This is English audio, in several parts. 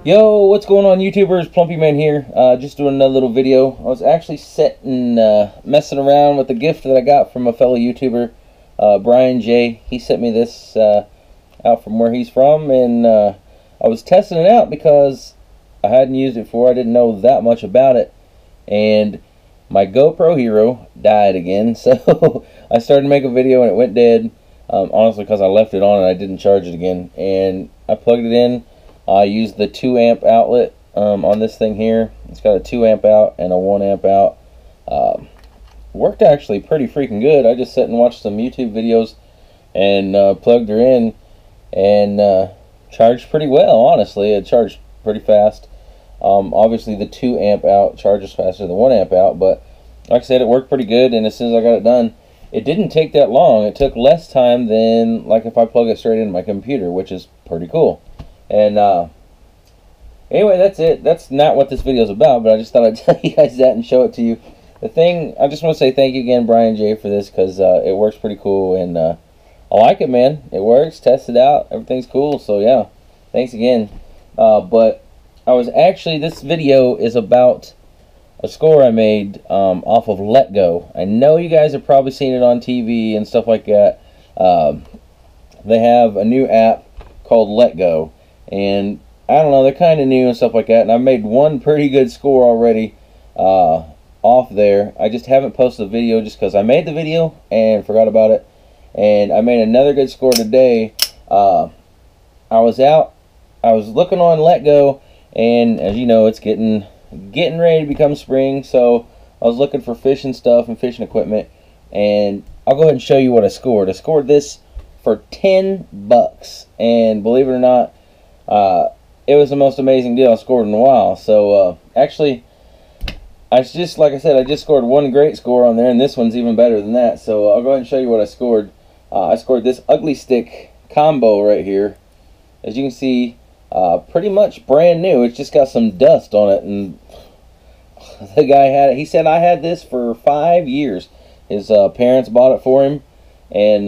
Yo, what's going on, YouTubers? Plumpy Man here. Just doing another little video. I was actually sitting, messing around with the gift that I got from a fellow YouTuber, Brian J. He sent me this out from where he's from, and I was testing it out because I hadn't used it before. I didn't know that much about it, and my GoPro Hero died again. So I started to make a video and it went dead. Honestly, because I left it on and I didn't charge it again, and I plugged it in. I used the 2 amp outlet on this thing here. It's got a 2 amp out and a 1 amp out. Worked actually pretty freaking good. I just sat and watched some YouTube videos and plugged her in and charged pretty well, honestly. It charged pretty fast. Obviously the 2 amp out charges faster than 1 amp out, but like I said, it worked pretty good, and as soon as I got it done, it didn't take that long. It took less time than like if I plug it straight into my computer, which is pretty cool. And anyway, that's it. That's not what this video is about, but I just thought I'd tell you guys that and show it to you. The thing, I just want to say thank you again, Brian J, for this, because it works pretty cool, and I like it, man. It works. Test it out. Everything's cool. So yeah, thanks again. But I was actually, this video is about a score I made off of LetGo. I know you guys have probably seen it on TV and stuff like that. They have a new app called LetGo, and I don't know, they're kind of new and stuff like that, and I've made one pretty good score already off there. I just haven't posted the video just because I made the video and forgot about it, and I made another good score today. I was looking on LetGo, and as you know, it's getting ready to become spring, so I was looking for fishing stuff and fishing equipment, and I'll go ahead and show you what I scored. I scored this for $10, and believe it or not, it was the most amazing deal I scored in a while. So actually, like I said, I just scored one great score on there, and this one's even better than that. So I'll go ahead and show you what I scored. I scored this ugly stick combo right here. As you can see, pretty much brand new. It's just got some dust on it, and the guy had it. He said I had this for 5 years. His parents bought it for him, and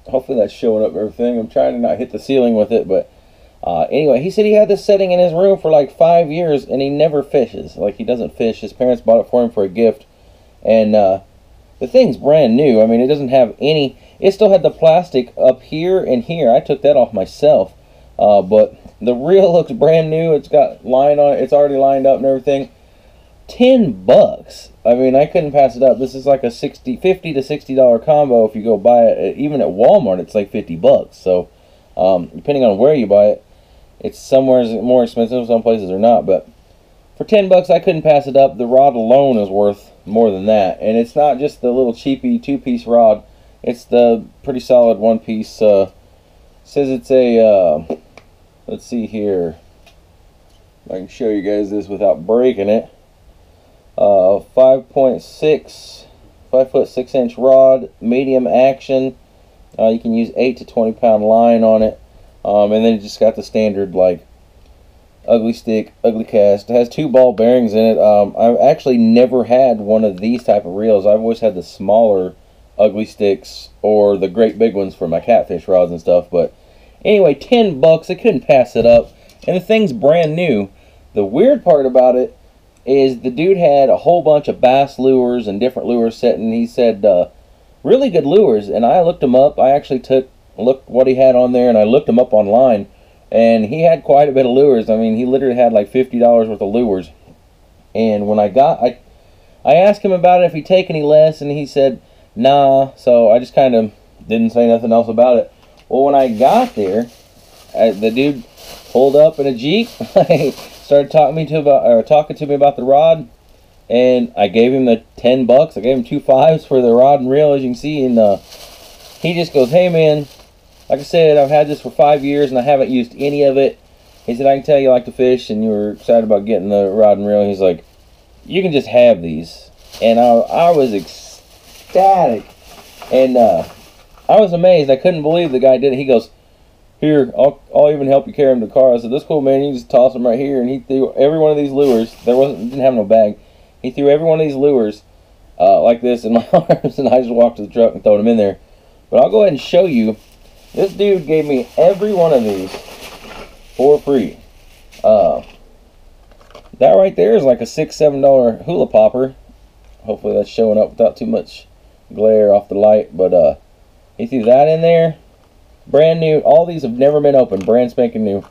hopefully that's showing up everything. I'm trying to not hit the ceiling with it, but anyway, he said he had this setting in his room for like 5 years, and he never fishes. Like, he doesn't fish. His parents bought it for him for a gift, and the thing's brand new. I mean, it doesn't have any, it still had the plastic up here and here. I took that off myself, but the reel looks brand new. It's got line on it. It's already lined up and everything. $10. I mean, I couldn't pass it up. This is like a $50 to $60 combo. If you go buy it, even at Walmart, it's like $50. So, depending on where you buy it, it's somewhere more expensive. Some places are not, but for $10, I couldn't pass it up. The rod alone is worth more than that, and it's not just the little cheapy 2-piece rod. It's the pretty solid 1-piece. Says it's a. Let's see here. I can show you guys this without breaking it. 5.6, 5'6" rod, medium action. You can use 8 to 20 pound line on it, and then it just got the standard like ugly stick, ugly cast. It has 2 ball bearings in it. I've actually never had one of these type of reels. I've always had the smaller ugly sticks or the great big ones for my catfish rods and stuff. But anyway, $10. I couldn't pass it up, and the thing's brand new. The weird part about it is the dude had a whole bunch of bass lures and different lures set, and he said really good lures, and I looked them up. I actually looked what he had on there, and I looked them up online, and he had quite a bit of lures. I mean, he literally had like $50 worth of lures. And when I asked him about it, if he'd take any less, and he said nah, so I just kind of didn't say nothing else about it. Well, when I got there, the dude pulled up in a Jeep. Started talking to me about the rod, and I gave him the $10. I gave him 2 5s for the rod and reel, as you can see, and he just goes, "Hey man, like I said, I've had this for 5 years and I haven't used any of it." He said, "I can tell you like to fish and you were excited about getting the rod and reel." He's like, "You can just have these." And I was ecstatic, and I was amazed. I couldn't believe the guy did it. He goes, "Here, I'll even help you carry them to the car." I said, "That's cool, man. You just toss them right here." And he threw every one of these lures. Didn't have no bag. He threw every one of these lures like this in my arms, and I just walked to the truck and threw them in there. But I'll go ahead and show you. This dude gave me every one of these for free. That right there is like a $6-7 hula popper. Hopefully that's showing up without too much glare off the light. But he threw that in there. Brand new. All these have never been opened. Brand spanking new.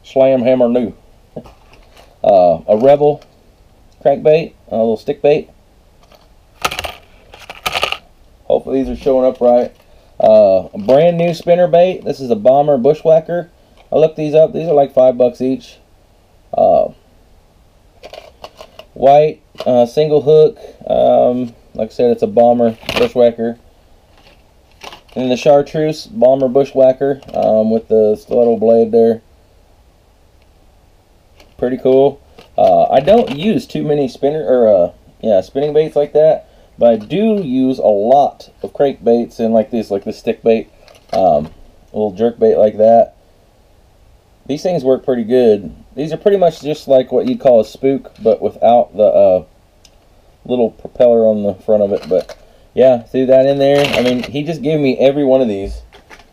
Slam hammer new. A Rebel crankbait. A little stick bait. Hopefully these are showing up right. A brand new spinner bait. This is a Bomber Bushwhacker. I looked these up. These are like $5 each. White single hook. Like I said, it's a Bomber Bushwhacker. And the Chartreuse Bomber Bushwhacker with the stiletto blade there. Pretty cool. I don't use too many spinning baits like that, but I do use a lot of crankbaits and like this stick bait, a little jerk bait like that. These things work pretty good. These are pretty much just like what you'd call a spook, but without the little propeller on the front of it. But yeah, threw that in there. I mean, he just gave me every one of these.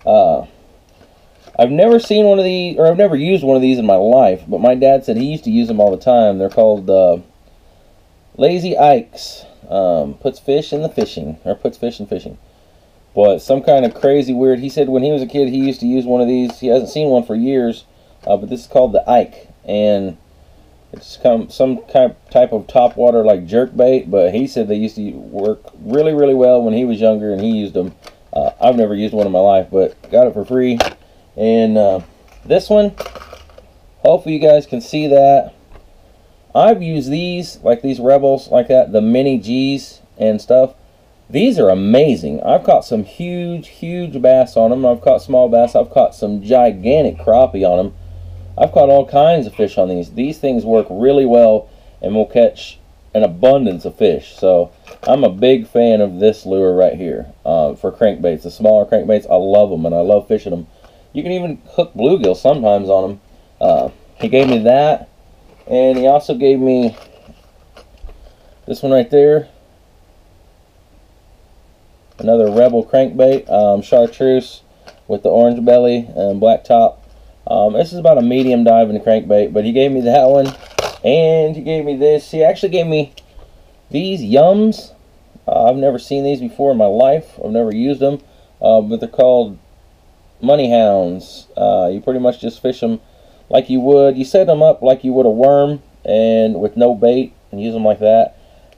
I've never seen one of these, or I've never used one of these in my life, but my dad said he used to use them all the time. They're called Lazy Ike's. Puts fish in the fishing, or puts fish in fishing. But some kind of crazy weird. He said when he was a kid he used to use one of these. He hasn't seen one for years, but this is called the Ike, and it's some type of topwater like jerk bait. But he said they used to work really, really well when he was younger, and he used them. I've never used one in my life, but got it for free. And this one, hopefully you guys can see that. I've used these, like these Rebels, like that, the mini G's and stuff. These are amazing. I've caught some huge, huge bass on them. I've caught small bass. I've caught some gigantic crappie on them. I've caught all kinds of fish on these. These things work really well and will catch an abundance of fish. So I'm a big fan of this lure right here for crankbaits. The smaller crankbaits, I love them, and I love fishing them. You can even hook bluegill sometimes on them. He gave me that, and he also gave me this one right there. Another Rebel crankbait, Chartreuse with the orange belly and black top. This is about a medium diving crankbait, but he gave me that one, and he gave me this. He actually gave me these Yums. I've never seen these before in my life. I've never used them, but they're called Money Hounds. You pretty much just fish them like you would. You set them up like you would a worm, and with no bait, and use them like that.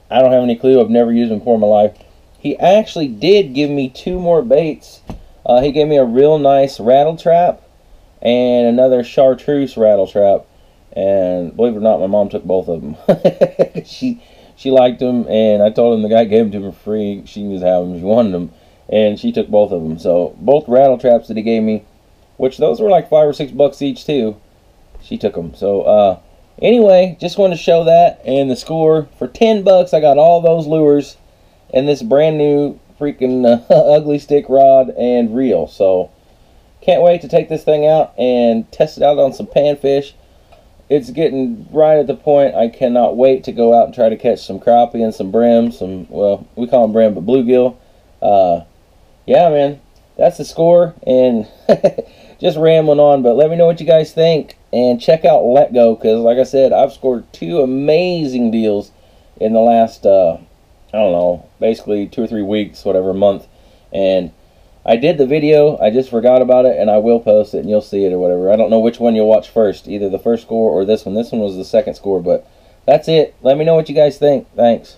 I don't have any clue. I've never used them before in my life. He actually did give me 2 more baits. He gave me a real nice rattle trap and another Chartreuse rattle trap. And believe it or not, my mom took both of them. she liked them, and I told him the guy gave them to me for free. She can just have them if she wanted them. And she took both of them. So both rattle traps that he gave me, which those were like $5 or $6 each too, she took them. So anyway, just wanted to show that and the score. For $10 I got all those lures and this brand new freaking ugly stick rod and reel. So can't wait to take this thing out and test it out on some panfish. It's getting right at the point I cannot wait to go out and try to catch some crappie and some brim, well, we call them brim, but bluegill. Yeah, man, that's the score, and just rambling on, but let me know what you guys think, and check out LetGo, because like I said, I've scored 2 amazing deals in the last, I don't know, basically 2 or 3 weeks, whatever, month, and I did the video, I just forgot about it, and I will post it, and you'll see it or whatever. I don't know which one you'll watch first, either the first score or this one. This one was the second score, but that's it. Let me know what you guys think. Thanks.